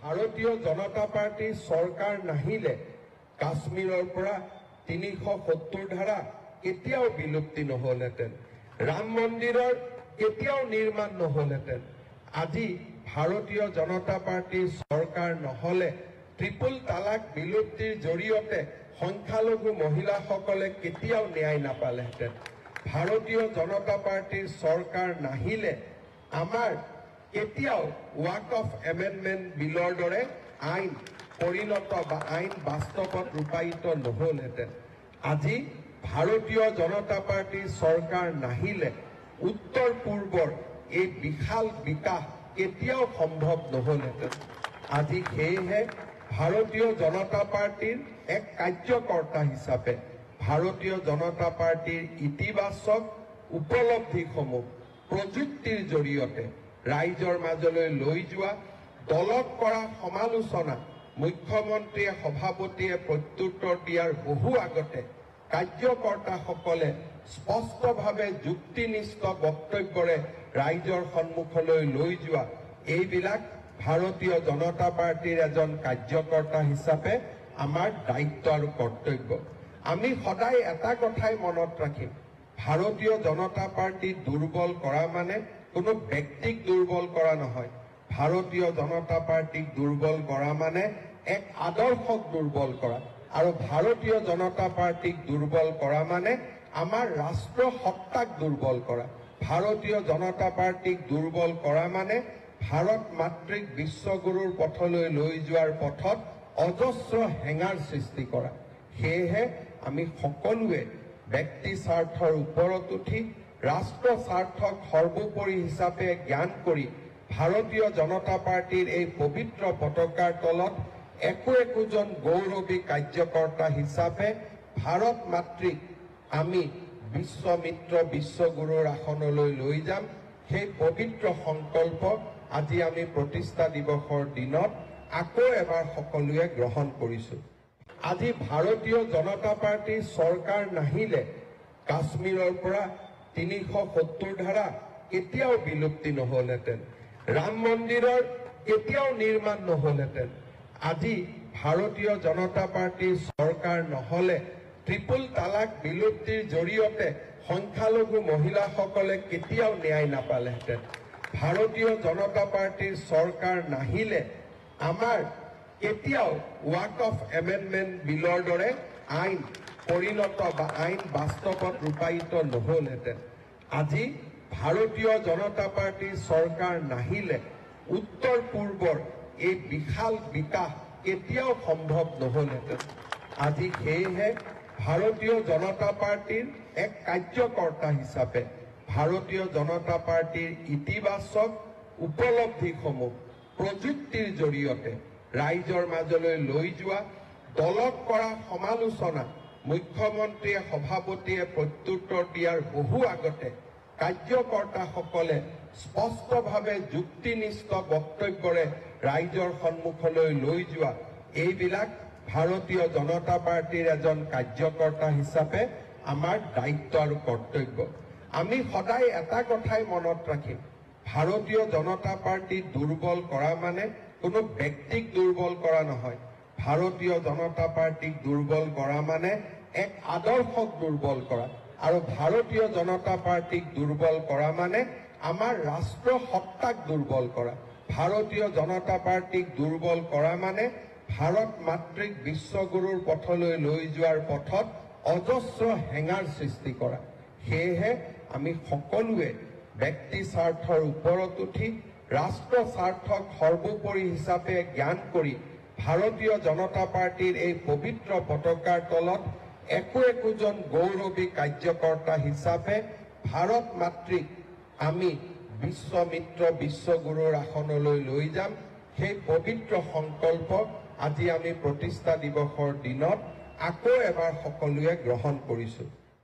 ভাৰতীয় জনতা পাৰ্টিৰ চৰকাৰ নাহিলে কাশ্মীৰৰ পৰা ৩৭০ ধাৰা কেতিয়াও বিলুপ্তি নহলহেঁতেন, ৰাম মন্দিৰৰ কেতিয়াও নিৰ্মাণ নহলহেঁতেন। আজি ভাৰতীয় জনতা পাৰ্টিৰ চৰকাৰ নহলে ট্ৰিপল তালাক বিলুপ্তিৰ জৰিয়তে সংখ্যালঘু মহিলাসকলে কেতিয়াও ন্যায় নাপালেহেঁতেন। ভাৰতীয় জনতা পাৰ্টিৰ চৰকাৰ নাহিলে আমাৰ কেতিয়াও ৱাক অফ এমেণ্ডমেণ্ট বিলৰ দৰে আইন পৰিণত বা আইন বাস্তৱত ৰূপায়িত নহলহেঁতেন। আজি ভাৰতীয় জনতা পাৰ্টিৰ চৰকাৰ নাহিলে উত্তৰ পূৰ্বৰ এই বিশাল বিকাশ কেতিয়াও সম্ভৱ নহলহেঁতেন। আজি সেয়েহে ভাৰতীয় জনতা পাৰ্টিৰ এক কাৰ্যকৰ্তা হিচাপে ভাৰতীয় জনতা পাৰ্টিৰ ইতিবাচক উপলব্ধিসমূহ প্ৰযুক্তিৰ জৰিয়তে ৰাইজৰ মাজলৈ লৈ যোৱা, দলত কৰা সমালোচনা মুখ্যমন্ত্ৰীয়ে সভাপতিয়ে প্ৰত্যুত্তৰ দিয়াৰ বহু আগতে কাৰ্যকৰ্তাসকলে স্পষ্টভাৱে যুক্তিনিষ্ঠ বক্তব্যৰে ৰাইজৰ সন্মুখলৈ লৈ যোৱা, এইবিলাক ভাৰতীয় জনতা পাৰ্টিৰ এজন কাৰ্যকৰ্তা হিচাপে আমাৰ দায়িত্ব আৰু কৰ্তব্য। আমি সদায় এটা কথাই মনত ৰাখিম, ভাৰতীয় জনতা পাৰ্টি দুৰ্বল কৰা মানে কোনো ব্যক্তিক দুৰ্বল কৰা নহয়। ভাৰতীয় জনতা পাৰ্টিক দুৰ্বল কৰা মানে এক আদৰ্শক দুৰ্বল কৰা, আৰু ভাৰতীয় জনতা পাৰ্টিক দুৰ্বল কৰা মানে আমাৰ ৰাষ্ট্ৰ সত্তাক দুৰ্বল কৰা। ভাৰতীয় জনতা পাৰ্টিক দুৰ্বল কৰা মানে ভাৰত মাতৃক বিশ্বগুৰুৰ পথলৈ লৈ যোৱাৰ পথত অজস্ৰ হেঙাৰ সৃষ্টি কৰা। সেয়েহে আমি সকলোৱে ব্যক্তি স্বাৰ্থৰ ওপৰত উঠি ৰাষ্ট্ৰ স্বাৰ্থক সৰ্বোপৰি হিচাপে জ্ঞান কৰি ভাৰতীয় জনতা পাৰ্টিৰ এই পবিত্ৰ পতাকাৰ তলত একোজন গৌৰৱী কাৰ্যকৰ্তা হিচাপে ভাৰত মাতৃক আমি বিশ্বমিত্ৰ বিশ্বগুৰুৰ আসনলৈ লৈ যাম। সেই পবিত্ৰ সংকল্প আজি আমি প্ৰতিষ্ঠা দিৱসৰ দিনত আকৌ এবাৰ সকলোৱে গ্ৰহণ কৰিছো। আজি ভাৰতীয় জনতা পাৰ্টিৰ চৰকাৰ নাহিলে কাশ্মীৰৰ পৰা ৩৭০ ধাৰা কেতিয়াও বিলুপ্তি নহলহেঁতেন, ৰাম মন্দিৰৰ কেতিয়াও নিৰ্মাণ নহলহেঁতেন। আজি ভাৰতীয় জনতা পাৰ্টিৰ চৰকাৰ নহলে ট্ৰিপল তালাক বিলুপ্তিৰ জৰিয়তে সংখ্যালঘু মহিলাসকলে কেতিয়াও ন্যায় নাপালেহেঁতেন। ভাৰতীয় জনতা পাৰ্টিৰ চৰকাৰ নাহিলে আমাৰ কেতিয়াও ৱাক অফ এমেণ্ডমেণ্ট বিলৰ দৰে আইন পৰিণত বা আইন বাস্তৱত ৰূপায়িত নহলহেঁতেন। আজি ভাৰতীয় জনতা পাৰ্টিৰ চৰকাৰ নাহিলে উত্তৰ পূৰ্বৰ এই বিশাল বিকাশ কেতিয়াও সম্ভৱ নহলহেঁতেন। আজি সেয়েহে ভাৰতীয় জনতা পাৰ্টিৰ এক কাৰ্যকৰ্তা হিচাপে ভাৰতীয় জনতা পাৰ্টিৰ ইতিবাচক উপলব্ধিসমূহ প্ৰযুক্তিৰ জৰিয়তে ৰাইজৰ মাজলৈ লৈ যোৱা, দলত কৰা সমালোচনা মুখ্যমন্ত্ৰীয়ে সভাপতিয়ে প্ৰত্যুত্তৰ দিয়াৰ বহু আগতে কাৰ্যকৰ্তাসকলে স্পষ্টভাৱে যুক্তিনিষ্ঠ বক্তব্যৰে ৰাইজৰ সন্মুখলৈ লৈ যোৱা, এইবিলাক ভাৰতীয় জনতা পাৰ্টিৰ এজন কাৰ্যকৰ্তা হিচাপে আমাৰ দায়িত্ব আৰু কৰ্তব্য। আমি সদায় এটা কথাই মনত ৰাখিম, ভাৰতীয় জনতা পাৰ্টি দুৰ্বল কৰা মানে কোনো ব্যক্তিক দুৰ্বল কৰা নহয়। ভাৰতীয় জনতা পাৰ্টিক দুৰ্বল কৰা মানে এক আদৰ্শক দুৰ্বল কৰা, আৰু ভাৰতীয় জনতা পাৰ্টিক দুৰ্বল কৰা মানে আমাৰ ৰাষ্ট্ৰ সত্তাক দুৰ্বল কৰা। ভাৰতীয় জনতা পাৰ্টিক দুৰ্বল কৰা মানে ভাৰত মাতৃক বিশ্বগুৰুৰ পথলৈ লৈ যোৱাৰ পথত অজস্ৰ হেঙাৰ সৃষ্টি কৰা। সেয়েহে আমি সকলোৱে ব্যক্তি স্বাৰ্থৰ ওপৰত উঠি ৰাষ্ট্ৰ স্বাৰ্থক সৰ্বোপৰি হিচাপে জ্ঞান কৰি ভাৰতীয় জনতা পাৰ্টিৰ এই পবিত্ৰ পতাকাৰ তলত একোজন গৌৰৱী কাৰ্যকৰ্তা হিচাপে ভাৰত মাতৃক আমি বিশ্বমিত্ৰ বিশ্বগুৰুৰ আসনলৈ লৈ যাম। সেই পবিত্ৰ সংকল্প আজি আমি প্ৰতিষ্ঠা দিৱসৰ দিনত আকৌ এবাৰ সকলোৱে গ্ৰহণ কৰিছো।